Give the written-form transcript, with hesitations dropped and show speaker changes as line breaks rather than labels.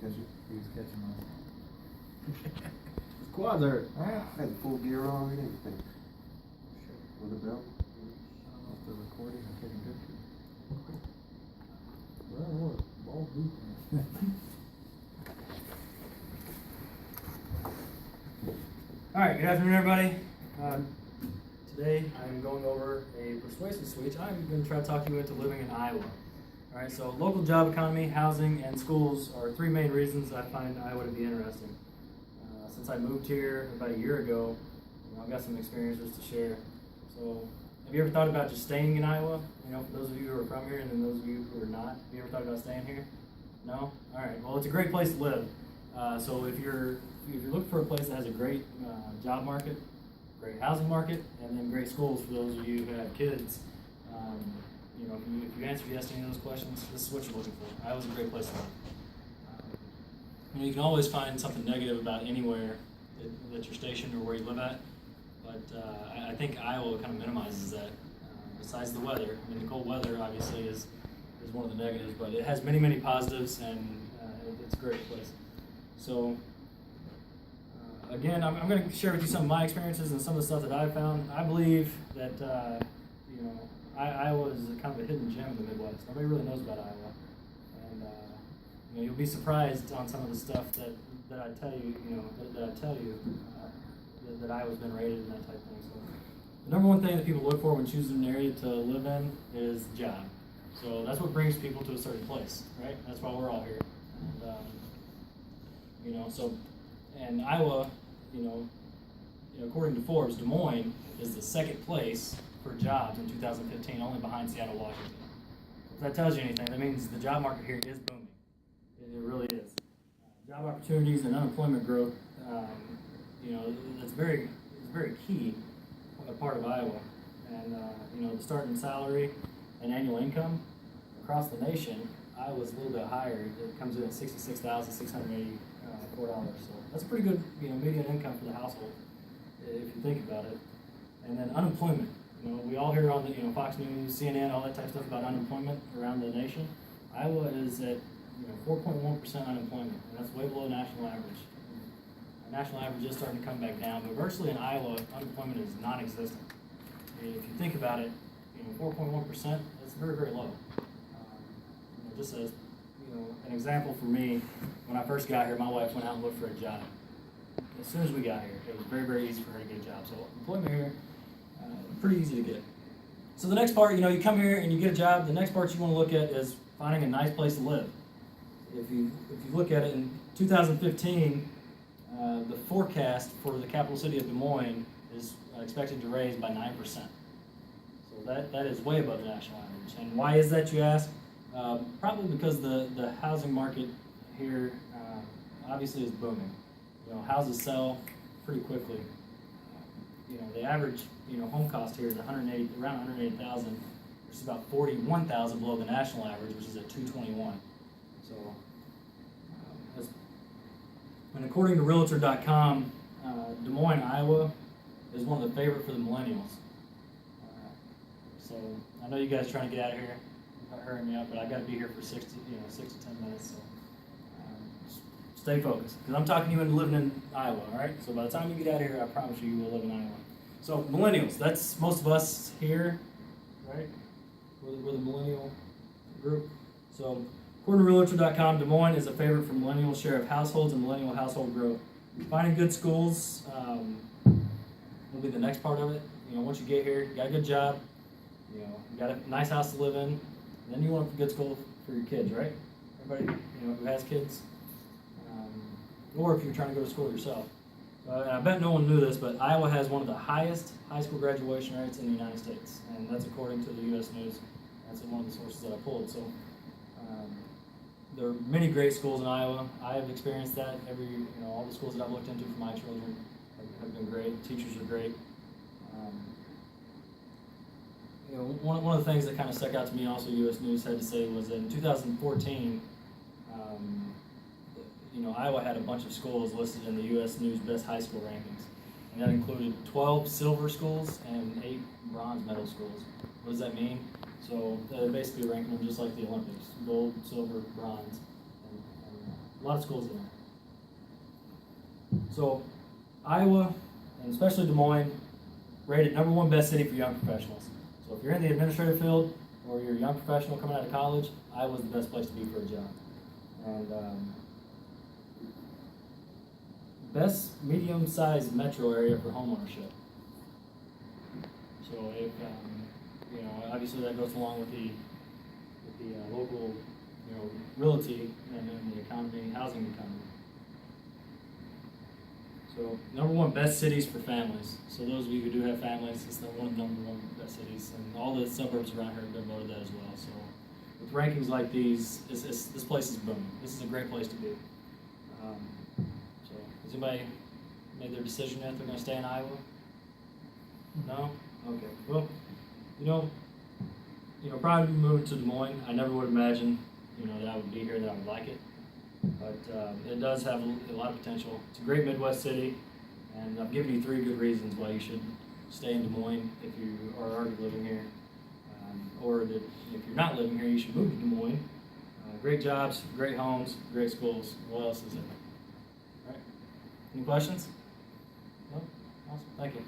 He was catching us. His quads hurt.
Had full gear on and everything. With the belt.
I don't know if they're recording or taking pictures. Well, what? Ball deep.
Alright, good afternoon everybody. Today I'm going over a persuasive speech. I'm going to try to talk you into living in Iowa. Alright, so local job economy, housing, and schools are three main reasons I find Iowa to be interesting. Since I moved here about a year ago, I've got some experiences to share. So, have you ever thought about just staying in Iowa? You know, for those of you who are from here and then those of you who are not, have you ever thought about staying here? No? Alright, well it's a great place to live. So if you're looking for a place that has a great job market, great housing market, and then great schools for those of you who have kids, you know, if you answer yes to any of those questions, this is what you're looking for. Iowa's a great place to live. You know, you can always find something negative about anywhere that you're stationed or where you live at, but I think Iowa kind of minimizes that. Besides the weather, I mean, the cold weather obviously is one of the negatives, but it has many, many positives, and it's a great place. So, again, I'm going to share with you some of my experiences and some of the stuff that I've found. I believe that, you know, Iowa is kind of a hidden gem in the Midwest. Nobody really knows about Iowa. And, you know, you'll be surprised on some of the stuff that I tell you, that Iowa's been rated and that type of thing. So, the number one thing that people look for when choosing an area to live in is the job. So that's what brings people to a certain place, right? That's why we're all here. And, you know, so, and Iowa, you know, according to Forbes, Des Moines is the second place for jobs in 2015, only behind Seattle, Washington. If that tells you anything, that means the job market here is booming. It really is. Job opportunities and unemployment growth, you know, it's very key a part of Iowa. And, you know, the starting salary and annual income across the nation, Iowa's a little bit higher. It comes in at $66,684. So that's a pretty good, you know, median income for the household, if you think about it. And then unemployment. You know, we all hear on the, you know, Fox News, CNN, all that type of stuff about unemployment around the nation. Iowa is at, you know, 4.1% unemployment, and that's way below national average. The national average is starting to come back down, but virtually in Iowa, unemployment is non-existent. If you think about it, you know, 4.1%, that's very, very low. You know, just as, you know, an example for me, when I first got here, my wife went out and looked for a job. As soon as we got here, it was very, very easy for her to get a job. So employment here, pretty easy to get. So the next part, you know, you come here and you get a job. The next part you want to look at is finding a nice place to live. If you look at it in 2015, the forecast for the capital city of Des Moines is expected to raise by 9%. So that is way above the national average. And why is that, you ask? Probably because the housing market here obviously is booming. You know, houses sell pretty quickly. You know, the average, you know, home cost here is around $180,000, which is about $41,000 below the national average, which is at $221,000. So, and according to Realtor.com, Des Moines, Iowa, is one of the favorite for the millennials. So I know you guys are trying to get out of here. Not hurrying me up, but I got to be here for 6 to 10 minutes. So stay focused, because I'm talking you into living in Iowa. All right. So by the time you get out of here, I promise you will live in Iowa. So millennials, that's most of us here, right? We're the millennial group. So according to Realtor.com, Des Moines is a favorite for millennial share of households and millennial household growth. Finding good schools will be the next part of it. You know, once you get here, you got a good job, you know, you got a nice house to live in, and then you want a good school for your kids, right? Everybody, you know, who has kids, or if you're trying to go to school yourself. And I bet no one knew this, but Iowa has one of the highest high school graduation rates in the United States, and that's according to the U.S. News. That's one of the sources that I pulled. So there are many great schools in Iowa. I have experienced that. All the schools that I've looked into for my children have been great. Teachers are great. You know, one of the things that kind of stuck out to me, also U.S. News had to say, was that in 2014, you know, Iowa had a bunch of schools listed in the U.S. News Best High School rankings, and that included 12 silver schools and 8 bronze medal schools. What does that mean? So they're basically ranking them just like the Olympics: gold, silver, bronze. And lot of schools in there. So, Iowa, and especially Des Moines, rated #1 best city for young professionals. So if you're in the administrative field, or you're a young professional coming out of college, Iowa's the best place to be for a job. And best medium-sized metro area for homeownership. So if you know, obviously that goes along with the local, you know, realty and then the economy, housing economy. So #1 best cities for families. So those of you who do have families, it's one of the #1 best cities, and all the suburbs around here have been voted that as well. So with rankings like these, this place is booming. This is a great place to be. So has anybody made their decision yet? They're going to stay in Iowa? No? Okay. Well, you know, prior to moving to Des Moines, I never would imagine, that I would be here, that I would like it. But it does have a lot of potential. It's a great Midwest city, and I've given you 3 good reasons why you should stay in Des Moines if you are already living here, or that if you're not living here, you should move to Des Moines. Great jobs, great homes, great schools. What else is there? All right. Any questions? No? Awesome. Thank you.